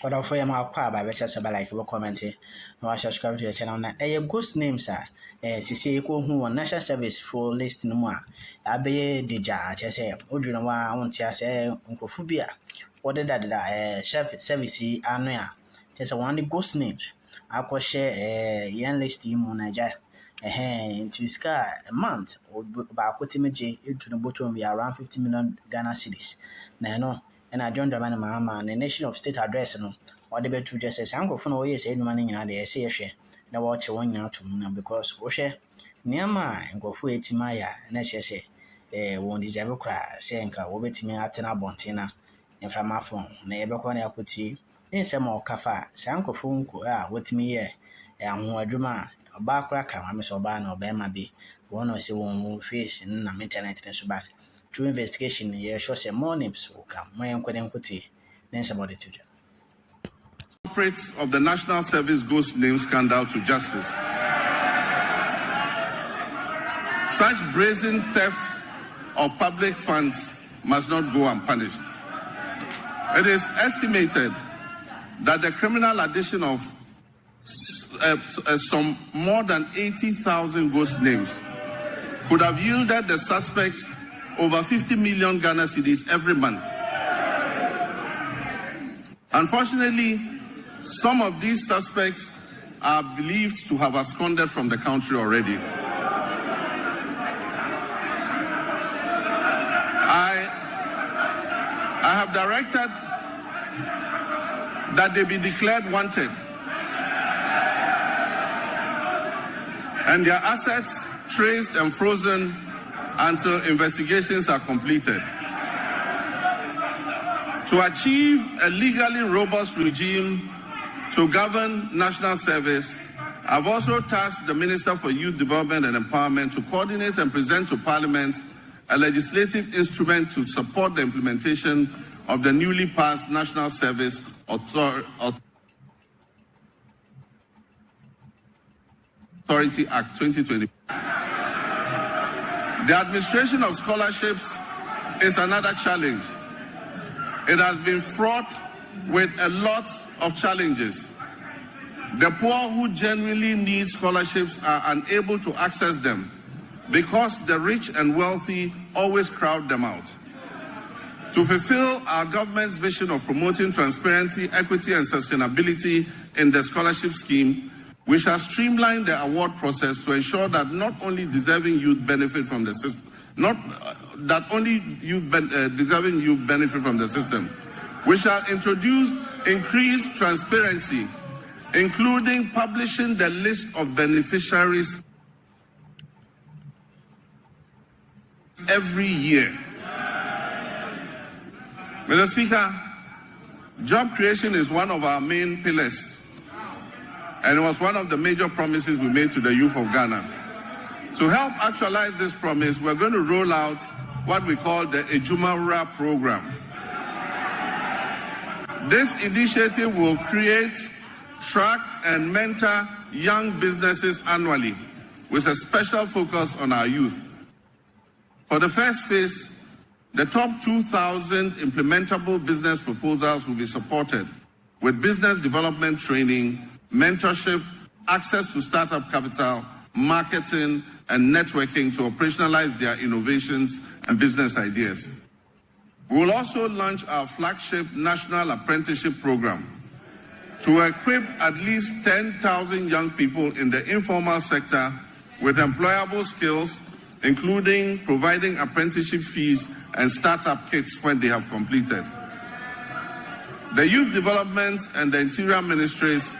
Or for your mouth by better like you comment no I subscribe to your channel na ghost names sisi ko hu national service for list no mu a abe dija che say odwuna wa wonte ase nkofu bia wode dada service anu a che say one ghost names akɔhye yan list mu na ja into ska a month ba akotimeje edunu bottom be around 50 million Ghana cedis na no and I joined the man mama the nation of state address no or the better just say uncle for no way say money in the say na watch one year to because wo hwe niama nkofo etimaya na che won deserve kra say nka wo betimi atena bontina inframa phone na yebekọ na yakoti nsem okafa say nkofo nko a wotimi ye aho adwuma oba kra ka ma so ba na oba ma bi won say won face na internet ne so ba through investigation yeah sure say more names will come my nkoti then about it today. Culprits of the National Service Ghost name scandal to justice. Such brazen theft of public funds must not go unpunished. It is estimated that the criminal addition of some more than 80,000 ghost names could have yielded the suspects over 50 million Ghana cedis every month. Unfortunately, some of these suspects are believed to have absconded from the country already. I have directed that they be declared wanted and their assets traced and frozen until investigations are completed. To achieve a legally robust regime to govern national service, I've also tasked the Minister for Youth Development and Empowerment to coordinate and present to Parliament a legislative instrument to support the implementation of the newly passed National Service Authority Act 2020. The administration of scholarships is another challenge. It has been fraught with a lot of challenges. The poor who genuinely need scholarships are unable to access them because the rich and wealthy always crowd them out. To fulfill our government's vision of promoting transparency, equity, and sustainability in the scholarship scheme, we shall streamline the award process to ensure that not only deserving youth benefit from the system, deserving youth benefit from the system. We shall introduce increased transparency, including publishing the list of beneficiaries every year. Mr. Speaker, job creation is one of our main pillars, and it was one of the major promises we made to the youth of Ghana. To help actualize this promise, we're going to roll out what we call the Ejumawura program. This initiative will create, track, and mentor young businesses annually with a special focus on our youth. For the first phase, the top 2,000 implementable business proposals will be supported with business development training, mentorship, access to startup capital, marketing, and networking to operationalize their innovations and business ideas. We will also launch our flagship National Apprenticeship Program to equip at least 10,000 young people in the informal sector with employable skills, including providing apprenticeship fees and startup kits when they have completed. The Youth Development and the Interior Ministries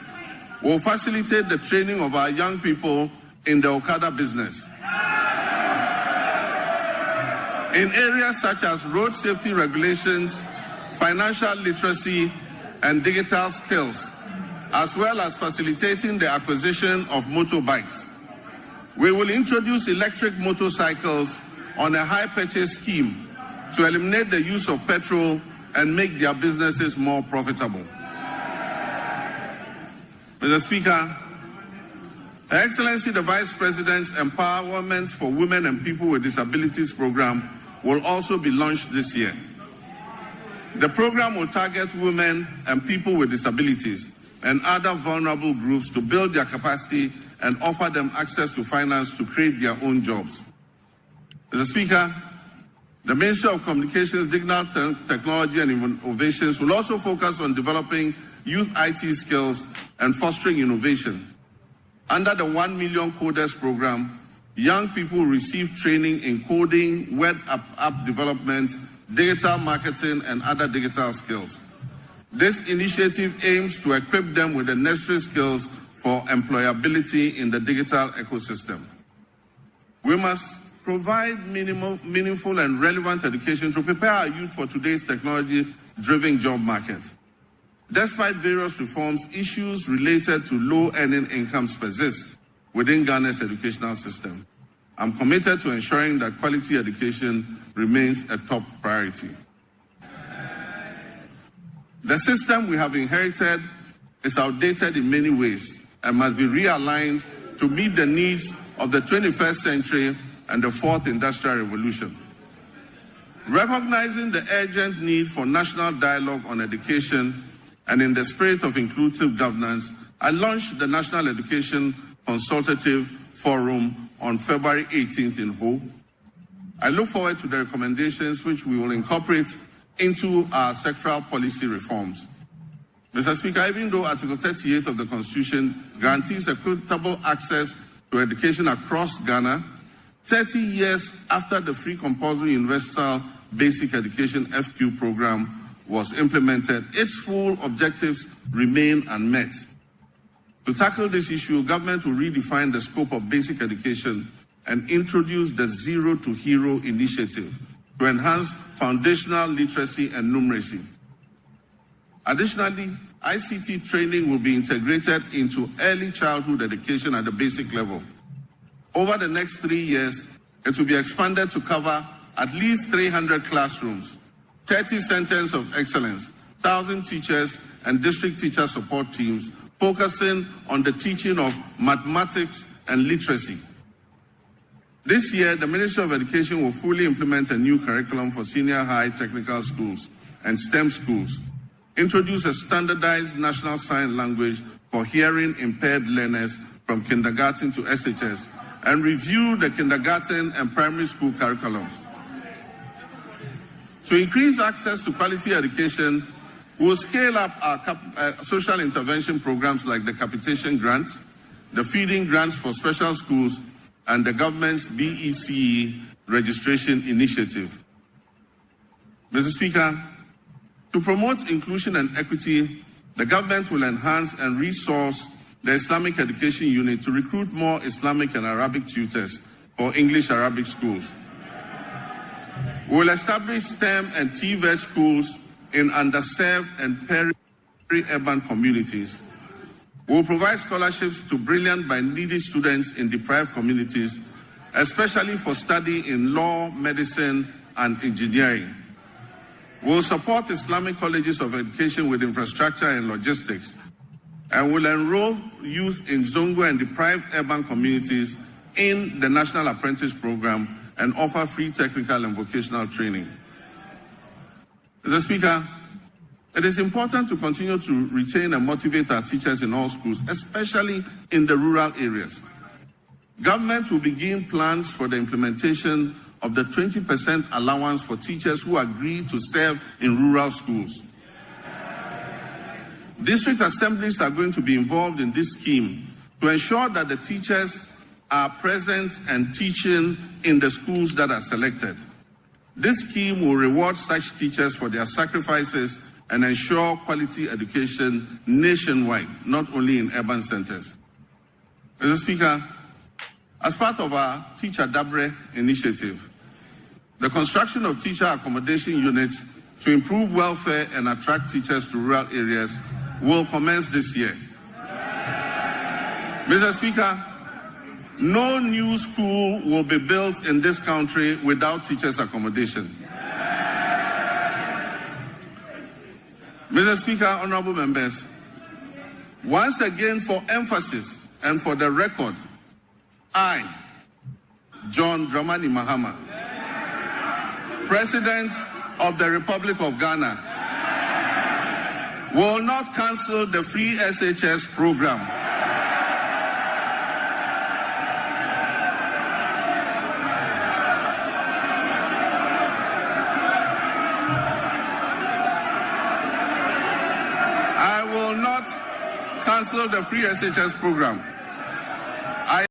will facilitate the training of our young people in the Okada business. In areas such as road safety regulations, financial literacy, and digital skills, as well as facilitating the acquisition of motorbikes. We will introduce electric motorcycles on a high purchase scheme to eliminate the use of petrol and make their businesses more profitable. Mr. Speaker, Her Excellency the Vice President's Empowerment for Women and People with Disabilities program will also be launched this year. The program will target women and people with disabilities and other vulnerable groups to build their capacity and offer them access to finance to create their own jobs. Mr. Speaker, the Ministry of Communications, Digital Technology and Innovations will also focus on developing youth IT skills and fostering innovation. Under the 1 Million Coders program, young people receive training in coding, web app development, digital marketing, and other digital skills. This initiative aims to equip them with the necessary skills for employability in the digital ecosystem. We must provide meaningful and relevant education to prepare our youth for today's technology-driven job market. Despite various reforms, issues related to low-earning incomes persist within Ghana's educational system. I'm committed to ensuring that quality education remains a top priority. The system we have inherited is outdated in many ways and must be realigned to meet the needs of the 21st century and the fourth industrial revolution. Recognizing the urgent need for national dialogue on education and in the spirit of inclusive governance, I launched the National Education Consultative Forum on February 18th in Ho. I look forward to the recommendations which we will incorporate into our sectoral policy reforms. Mr. Speaker, even though Article 38 of the Constitution guarantees equitable access to education across Ghana, 30 years after the Free Compulsory Universal Basic Education FQ program was implemented, its full objectives remain unmet. To tackle this issue, government will redefine the scope of basic education and introduce the Zero to Hero initiative to enhance foundational literacy and numeracy. Additionally, ICT training will be integrated into early childhood education at the basic level. Over the next 3 years, it will be expanded to cover at least 300 classrooms, 30 centers of excellence, 1,000 teachers and district teacher support teams focusing on the teaching of mathematics and literacy. This year, the Ministry of Education will fully implement a new curriculum for senior high technical schools and STEM schools, introduce a standardized national sign language for hearing impaired learners from kindergarten to SHS, and review the kindergarten and primary school curriculums. To increase access to quality education, we will scale up our social intervention programs like the capitation grants, the feeding grants for special schools, and the government's BECE registration initiative. Mr. Speaker, to promote inclusion and equity, the government will enhance and resource the Islamic Education Unit to recruit more Islamic and Arabic tutors for English-Arabic schools. We will establish STEM and TVET schools in underserved and peri-urban communities. We will provide scholarships to brilliant but needy students in deprived communities, especially for study in law, medicine, and engineering. We will support Islamic colleges of education with infrastructure and logistics, and will enroll youth in Zongo and deprived urban communities in the National Apprentice Program and offer free technical and vocational training. Mr. Speaker, it is important to continue to retain and motivate our teachers in all schools, especially in the rural areas. Government will begin plans for the implementation of the 20% allowance for teachers who agree to serve in rural schools. District assemblies are going to be involved in this scheme to ensure that the teachers are present and teaching in the schools that are selected. This scheme will reward such teachers for their sacrifices and ensure quality education nationwide, not only in urban centers. Mr. Speaker, as part of our Teacher Dabre initiative, the construction of teacher accommodation units to improve welfare and attract teachers to rural areas will commence this year. Mr. Speaker, no new school will be built in this country without teachers' accommodation. Mr. Speaker, honorable members, once again for emphasis and for the record, I, John Dramani Mahama, President of the Republic of Ghana, will not cancel the free SHS program. I will not cancel the free SHS program.